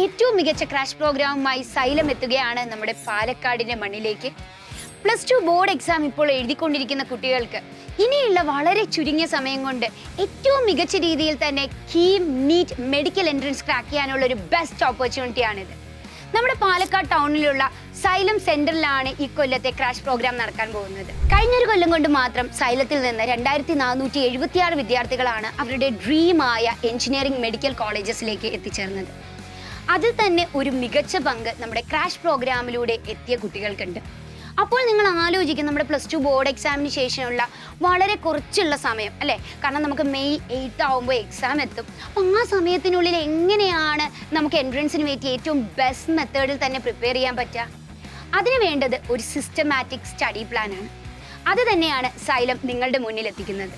ഏറ്റവും മികച്ച crash പ്രോഗ്രാമുമായി xylem എത്തുകയാണ് നമ്മുടെ പാലക്കാടിന്റെ മണ്ണിലേക്ക്. +2 ബോർഡ് എക്സാം ഇപ്പോൾ എഴുതിക്കൊണ്ടിരിക്കുന്ന കുട്ടികൾക്ക് ഇനിയുള്ള വളരെ ചുരുങ്ങിയ സമയം കൊണ്ട് ഏറ്റവും മികച്ച രീതിയിൽ തന്നെ KEAM, NEET, medical entrance crack ചെയ്യാനുള്ള ഒരു ബെസ്റ്റ് ഓപ്പർച്യൂണിറ്റിയാണിത്. നമ്മുടെ പാലക്കാട് ടൗണിലുള്ള സൈലം സെന്ററിലാണ് ഈ കൊല്ലത്തെ ക്രാഷ് പ്രോഗ്രാം നടക്കാൻ പോകുന്നത്. കഴിഞ്ഞൊരു കൊല്ലം കൊണ്ട് മാത്രം സൈലത്തിൽ നിന്ന് 2476 വിദ്യാർത്ഥികളാണ് അവരുടെ ഡ്രീമായ എഞ്ചിനീയറിംഗ് മെഡിക്കൽ കോളേജസിലേക്ക് എത്തിച്ചേർന്നത്. അതിൽ തന്നെ ഒരു മികച്ച പങ്ക് നമ്മുടെ ക്രാഷ് പ്രോഗ്രാമിലൂടെ എത്തിയ കുട്ടികൾക്കുണ്ട്. അപ്പോൾ നിങ്ങൾ ആലോചിക്കും, നമ്മുടെ +2 ബോർഡ് എക്സാമിന് ശേഷമുള്ള വളരെ കുറച്ചുള്ള സമയം അല്ലേ, കാരണം നമുക്ക് മെയ് 8 ആകുമ്പോൾ എക്സാം എത്തും. അപ്പം ആ സമയത്തിനുള്ളിൽ എങ്ങനെയാണ് നമുക്ക് എൻട്രൻസിന് വേണ്ടി ഏറ്റവും ബെസ്റ്റ് മെത്തേഡിൽ തന്നെ പ്രിപ്പയർ ചെയ്യാൻ പറ്റുക? അതിന് വേണ്ടത് ഒരു സിസ്റ്റമാറ്റിക് സ്റ്റഡി പ്ലാനാണ്. അത് തന്നെയാണ് സൈലം നിങ്ങളുടെ മുന്നിൽ എത്തിക്കുന്നത്.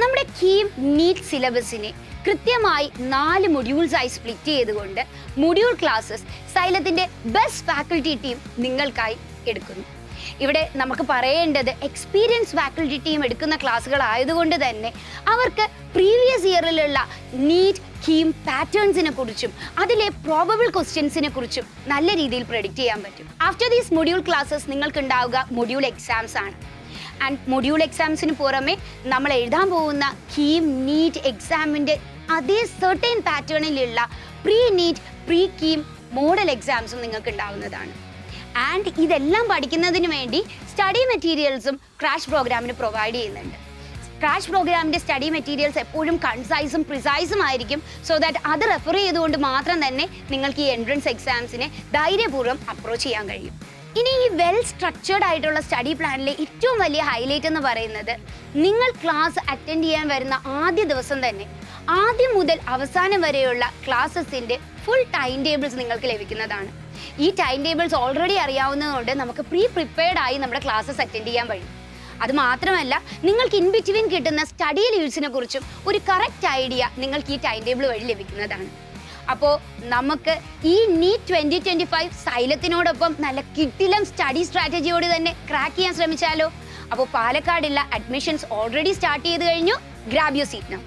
നമ്മുടെ കീം, നീറ്റ് സിലബസിനെ കൃത്യമായി 4 മൊഡ്യൂൾസായി സ്പ്ലിറ്റ് ചെയ്തുകൊണ്ട് മൊഡ്യൂൾ ക്ലാസ്സസ് സൈലത്തിൻ്റെ ബെസ്റ്റ് ഫാക്കൽറ്റി ടീം നിങ്ങൾക്കായി എടുക്കുന്നു. ഇവിടെ നമുക്ക് പറയേണ്ടത് എക്സ്പീരിയൻസ് ഫാക്കൽറ്റി ടീം എടുക്കുന്ന ക്ലാസ്സുകളായതുകൊണ്ട് തന്നെ അവർക്ക് പ്രീവിയസ് ഇയറിലുള്ള നീറ്റ്, കീം പാറ്റേൺസിനെ കുറിച്ചും അതിലെ പ്രോബബിൾ ക്വസ്റ്റ്യൻസിനെ കുറിച്ചും നല്ല രീതിയിൽ പ്രെഡിക്റ്റ് ചെയ്യാൻ പറ്റും. ആഫ്റ്റർ ദീസ് മൊഡ്യൂൾ ക്ലാസ്സസ് നിങ്ങൾക്ക് ഉണ്ടാവുക മൊഡ്യൂൾ എക്സാംസ് ആണ്. ആൻഡ് മൊഡ്യൂൾ എക്സാംസിന് പുറമെ നമ്മൾ എഴുതാൻ പോകുന്ന കീം, നീറ്റ് എക്സാമിൻ്റെ അതേ സെർട്ടൈൻ പാറ്റേണിലുള്ള pre NEET, pre KEAM model എക്സാംസും നിങ്ങൾക്ക് ഉണ്ടാവുന്നതാണ്. ആൻഡ് ഇതെല്ലാം പഠിക്കുന്നതിന് വേണ്ടി സ്റ്റഡി മെറ്റീരിയൽസും ക്രാഷ് പ്രോഗ്രാമിന് പ്രൊവൈഡ് ചെയ്യുന്നുണ്ട്. ക്രാഷ് പ്രോഗ്രാമിൻ്റെ സ്റ്റഡി മെറ്റീരിയൽസ് എപ്പോഴും കൺസൈസും പ്രിസൈസും ആയിരിക്കും. സോ ദാറ്റ് അത് റെഫർ ചെയ്തുകൊണ്ട് മാത്രം തന്നെ നിങ്ങൾക്ക് ഈ എൻട്രൻസ് എക്സാംസിനെ ധൈര്യപൂർവ്വം അപ്രോച്ച് ചെയ്യാൻ കഴിയും. ഇനി ഈ വെൽ സ്ട്രക്ചേർഡ് ആയിട്ടുള്ള സ്റ്റഡി പ്ലാനിലെ ഏറ്റവും വലിയ ഹൈലൈറ്റ് എന്ന് പറയുന്നത്, നിങ്ങൾ ക്ലാസ് അറ്റൻഡ് ചെയ്യാൻ വരുന്ന ആദ്യ ദിവസം തന്നെ ആദ്യം മുതൽ അവസാനം വരെയുള്ള ക്ലാസ്സസിൻ്റെ ഫുൾ ടൈം ടേബിൾസ് നിങ്ങൾക്ക് ലഭിക്കുന്നതാണ്. ഈ ടൈം ടേബിൾസ് ഓൾറെഡി അറിയാവുന്നതുകൊണ്ട് നമുക്ക് പ്രിപ്പയർഡ് ആയി നമ്മുടെ ക്ലാസ്സസ് അറ്റൻഡ് ചെയ്യാൻ കഴിയും. അതുമാത്രമല്ല, നിങ്ങൾക്ക് ഇൻ ബിറ്റ്വീൻ കിട്ടുന്ന സ്റ്റഡി ലീവ്സിനെ കുറിച്ചും ഒരു കറക്റ്റ് ഐഡിയ നിങ്ങൾക്ക് ഈ ടൈം ടേബിൾ വഴി ലഭിക്കുന്നതാണ്. അപ്പോൾ നമുക്ക് ഈ നീറ്റ് 2025 സൈലത്തിനോടൊപ്പം നല്ല കിടിലം സ്റ്റഡി സ്ട്രാറ്റജിയോട് തന്നെ ക്രാക്ക് ചെയ്യാൻ ശ്രമിച്ചാലോ? അപ്പോൾ പാലക്കാടുള്ള അഡ്മിഷൻസ് ഓൾറെഡി സ്റ്റാർട്ട് ചെയ്ത് കഴിഞ്ഞു. Grab your seat now.